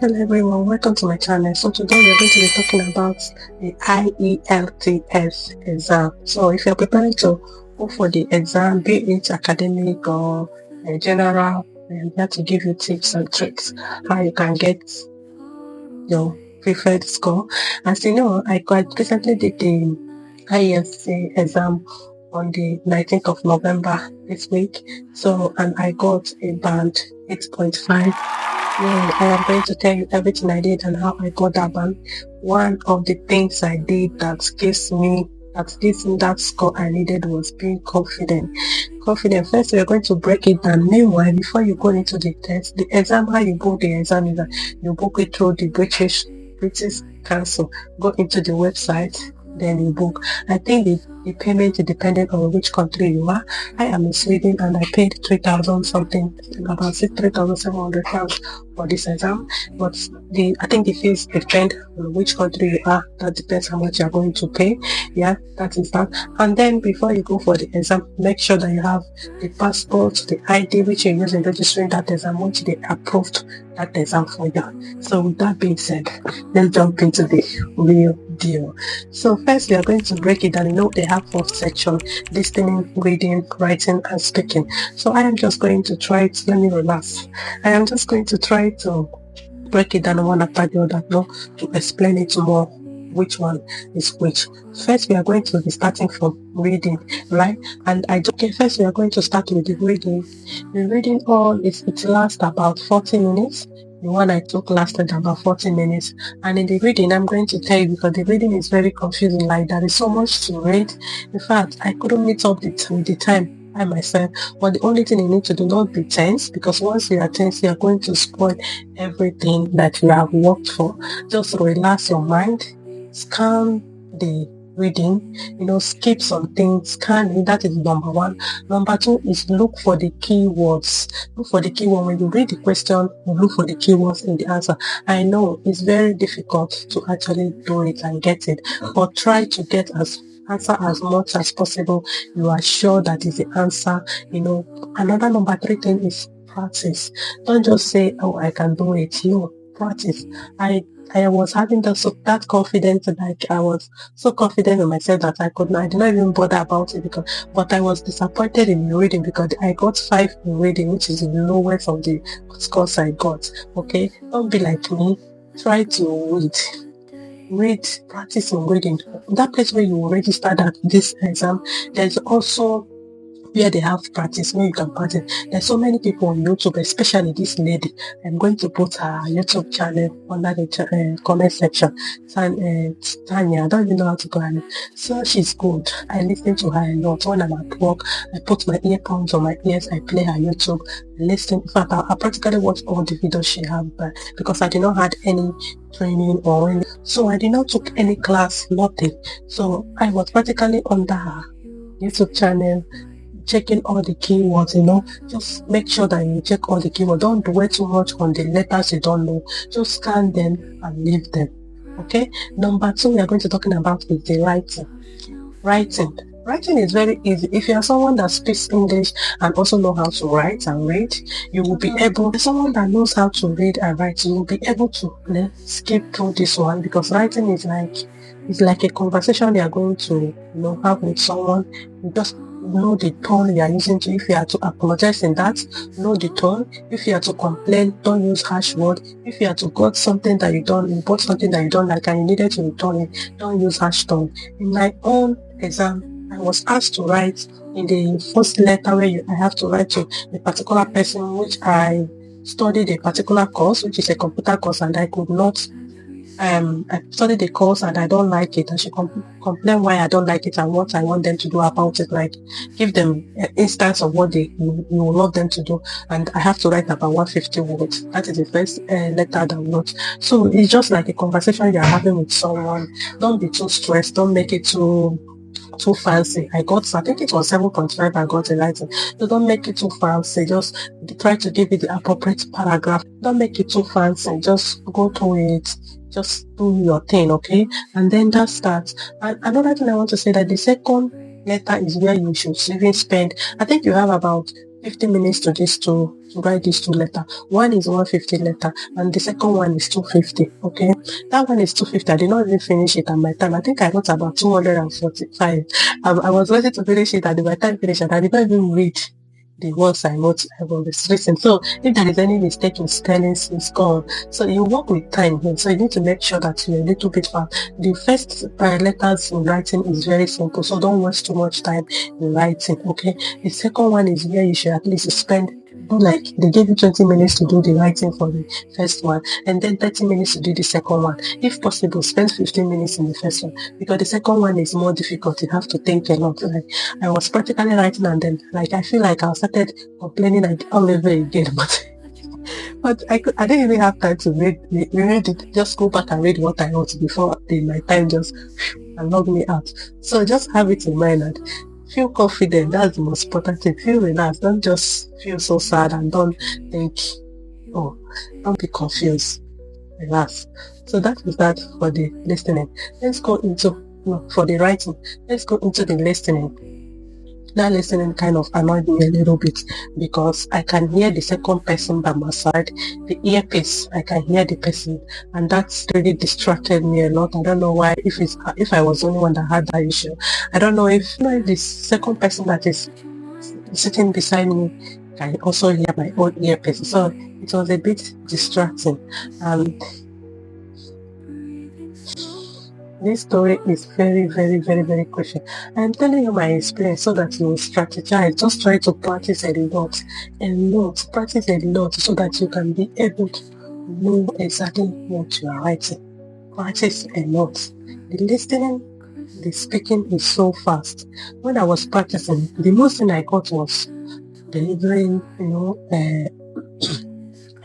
Hello everyone, welcome to my channel. So today we're going to be talking about the IELTS exam. So if you're preparing to go for the exam, be it academic or general, I'm here to give you tips and tricks how you can get your preferred score. As you know, I quite recently did the IELTS exam on the 19th of November this week. So, and I got a band 8.5. Yeah, I am going to tell you everything I did and how I got that band. One of the things I did that gives me that score I needed was being confident. Confident. First, we are going to break it down. Meanwhile, before you go into the test, the exam, how you book the exam is that you book it through the British Council. Go into the website, then you book. I think the payment is dependent on which country you are. I am in Sweden and I paid 3,000 something, about 3,700 pounds for this exam. But I think the fees depend on which country you are. That depends how much you are going to pay. Yeah, that is that. And then before you go for the exam, make sure that you have the passport, the ID which you use in registering that exam, which they approved that exam for you. So with that being said, let's jump into the real deal. So first we are going to break it down. You know, they have 4 sections: listening, reading, writing, and speaking. So I am just going to try to, let me relax. I am just going to try to break it down one after the other, no, to explain it more which one is which. First, we are going to be starting from reading, right? And okay, first we are going to start with the reading. The reading it lasts about 40 minutes. The one I took lasted about 40 minutes. And in the reading, I'm going to tell you because the reading is very confusing. Like there is so much to read. In fact, I couldn't meet up with the time I myself. But the only thing you need to do, not be tense, because once you are tense, you are going to spoil everything that you have worked for. Just relax your mind, scan the reading, skip some things, scan it. That is number one. Number two is look for the keywords. Look for the keyword. When you read the question, you look for the keywords in the answer. I know it's very difficult to actually do it and get it, but try to get answer as much as possible. You are sure that is the answer. Another number three thing is practice. Don't just say, oh, I can do it. No, practice. I was having that confidence, like I was so confident in myself that I did not even bother about it but I was disappointed in reading because I got 5 in reading, which is the lowest of the scores I got. Okay, don't be like me. Try to read, practice in reading. That place where you register that this exam, there's also where they have practice, where you can practice. There's so many people on YouTube, especially this lady. I'm going to put her YouTube channel under the comment section. Tanya, I don't even know how to call her name. So she's good. I listen to her a lot. When I'm at work, I put my earphones on my ears, I play her YouTube, I listen. In fact, I practically watch all the videos she has, because I did not have any training or any, so I did not took any class, nothing. So I was practically under her YouTube channel, checking all the keywords, just make sure that you check all the keywords. Don't dwell too much on the letters you don't know. Just scan them and leave them. Okay. Number two, we are going to talking about is the writing. Writing is very easy. If you are someone that speaks English and also know how to write and read, you will be able, someone that knows how to read and write, you will be able to skip through this one, because writing is like a conversation you are going to have with someone. You just know the tone you are using to. If you are to apologize in that, know the tone. If you are to complain, don't use harsh word. If you are to got something that you bought something that you don't like and you needed to return it, don't use harsh tone. In my own exam, I was asked to write in the first letter where I have to write to a particular person, which I studied a particular course, which is a computer course, and I could not I studied the course and I don't like it, and she complain why I don't like it and what I want them to do about it, like give them an instance of what you would love them to do. And I have to write about 150 words. That is the first letter that I wrote. So it's just like a conversation you're having with someone. Don't be too stressed. Don't make it too fancy. I think it was 7.5 I got in writing. So don't make it too fancy. Just try to give it the appropriate paragraph. Don't make it too fancy. Just go through it. Just do your thing, okay? And then that starts. And another thing I want to say, that the second letter is where you should even spend, I think you have about 50 minutes to write these two letters. One is 150 letter and the second one is 250. Okay, that one is 250. I did not even finish it at my time. I think I wrote about 245. I was ready to finish it, and by the time I finished it, I did not even read the ones I wrote. I was written. So if there is any mistake in spelling, it's gone. So you work with time here. So you need to make sure that you're a little bit fast. The first letters in writing is very simple. So don't waste too much time in writing. Okay. The second one is where you should at least spend, like they gave you 20 minutes to do the writing for the first one and then 30 minutes to do the second one. If possible, spend 15 minutes in the first one, because the second one is more difficult. You have to think a lot. Like I was practically writing and then like I feel like I started complaining all over again, but I didn't even have time to read it. Just go back and read what I wrote before my time just and log me out. So just have it in mind and feel confident. That's the most important thing. Feel relaxed. Don't just feel so sad and don't think, oh, don't be confused. Relax. So that is that for the listening. Let's go into, for the writing. Let's go into the listening. That listening kind of annoyed me a little bit because I can hear the second person by my side, the earpiece, I can hear the person, and that's really distracted me a lot. I don't know why, if I was the only one that had that issue. I don't know if the second person that is sitting beside me can also hear my own earpiece. So it was a bit distracting. This story is very, very, very, very crucial. I'm telling you my experience so that you will strategize. Just try to practice a lot, practice a lot so that you can be able to know exactly what you are writing. Practice a lot. The listening, the speaking is so fast. When I was practicing, the most thing I got was delivering,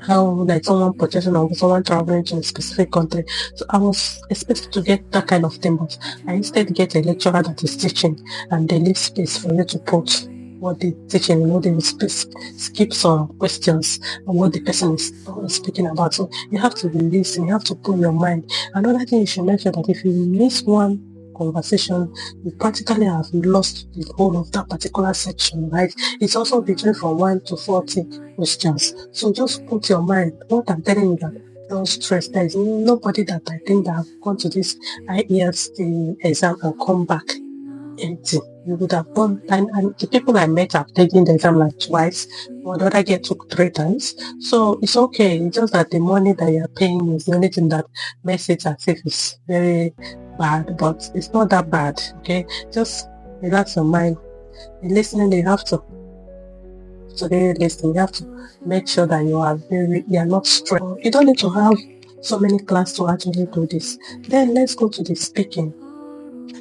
how like someone purchasing or someone traveling to a specific country. So I was expected to get that kind of thing, but I instead get a lecturer that is teaching and they leave space for you to put what they're teaching, they will skip some questions on what the person is speaking about. So you have to listen, you have to put your mind. Another thing you should make sure that if you miss one conversation, you practically have lost the whole of that particular section, right? It's also between from 1 to 40 questions. So just put your mind. What I'm telling you that don't stress. There is nobody that I think that have gone to this IELTS exam and come back empty. You would have gone, and the people I met have taken the exam like twice, or the other girl took 3 times. So it's okay. It's just that the money that you're paying is the only thing that makes it as if it's very bad, but it's not that bad. Okay, just relax your mind. In listening, you have to really listen. You have to make sure that you are not stressed. You don't need to have so many classes to actually do this. Then let's go to the speaking,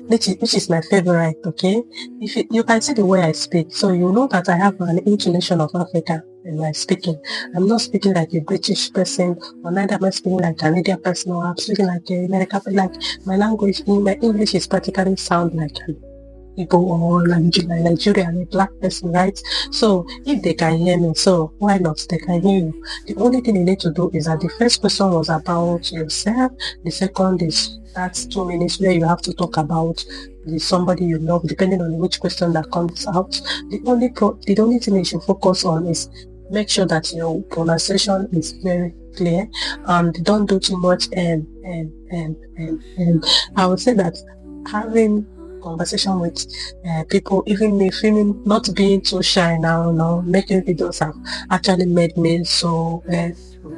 which is my favorite. Okay, if you can see the way I speak, so you know that I have an intonation of Africa in my speaking. I'm not speaking like a British person, or neither am I speaking like a Canadian person, or I'm speaking like a American. Like my language, my English is practically sound like people or Nigeria, a black person, right? So if they can hear me, so why not? They can hear you. The only thing you need to do is that the first question was about yourself. The second is that's 2 minutes where you have to talk about somebody you love, depending on which question that comes out. The only thing you should focus on is make sure that your pronunciation is very clear and don't do too much and I would say that having conversation with people, even me feeling not being too shy now, making videos have actually made me so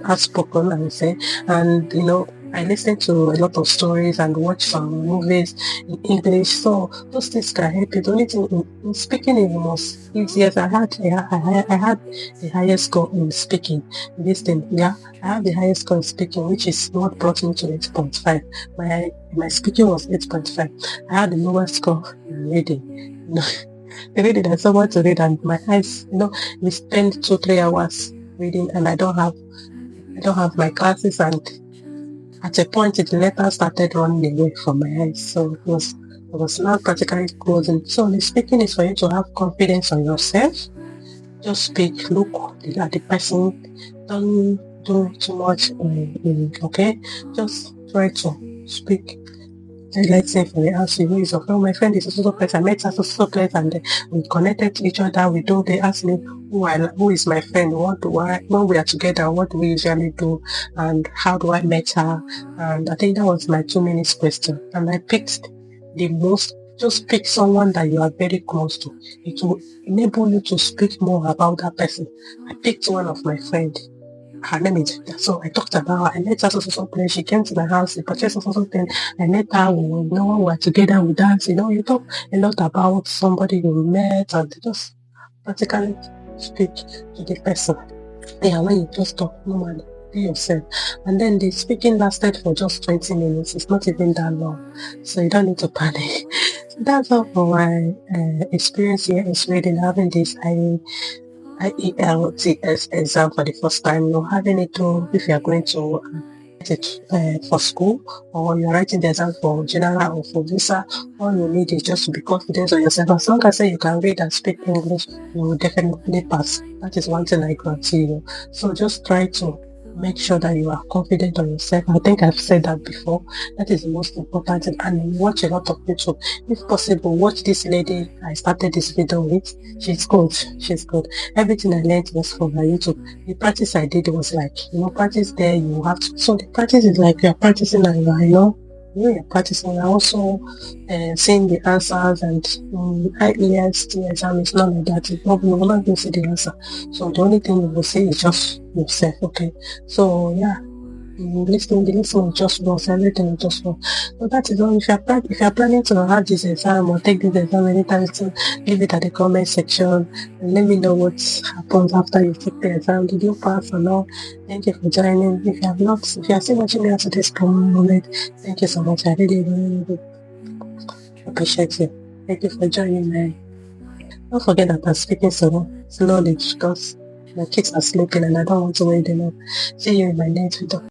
outspoken, I would say. And I listen to a lot of stories and watch some movies in English, so those things can help you. The only thing in speaking is the most easiest. I had the highest score in speaking. This thing, I have the highest score in speaking, which is what brought me to 8.5. My speaking was 8.5. I had the lowest score in reading. The reading, there's someone to read, and my eyes, we spend 2-3 hours reading, and I don't have my classes, and at a point the letter started running away from my eyes, so it was not practically closing. So the speaking is for you to have confidence on yourself. Just speak, look at the person, don't do too much, okay? Just try to speak let's say for the house, you use your friend. My friend is also place. I met her so place, and we connected to each other. We do. They ask me who is my friend. What do I when we are together? What do we usually do? And how do I met her? And I think that was my 2 minutes question. And I picked the most. Just pick someone that you are very close to. It will enable you to speak more about that person. I picked one of my friend. Her name is Julia. So I talked about her. I met her so place. She came to my house. She purchased something. I met her. We were together. We danced. You talk a lot about somebody you met and just practically speak to the person. Yeah, when you just talk normally, be yourself. And then the speaking lasted for just 20 minutes. It's not even that long. So you don't need to panic. So that's all for my experience here in Sweden having this IELTS exam for the first time. You're having it to if you are going to write it for school, or you're writing the exam for general or for visa. All you need is just to be confident on yourself. As long as you can read and speak English, you will definitely pass. That is one thing I guarantee you. So just try to make sure that you are confident on yourself. I think I've said that before. That is the most important thing. And watch a lot of YouTube. If possible, watch this lady I started this video with. She's good. She's good. Everything I learned was from her YouTube. The practice I did was like, practice there, you have to. So the practice is like you're practicing and you're practicing. You're also seeing the answers and IELTS exam is not like that. You're not going to see the answer. So the only thing you will see is just yourself, okay? So yeah. The listening just works, everything just works. So that is all. If you're planning to have this exam or take this exam anytime soon, leave it at the comment section and let me know what happens after you take the exam. Did you pass or not? Thank you for joining. If you are still watching me after this moment, thank you so much. I really, really, really appreciate you. Thank you for joining me. Don't forget that I'm speaking slowly because my kids are sleeping and I don't want to wake them up. See you in my next video.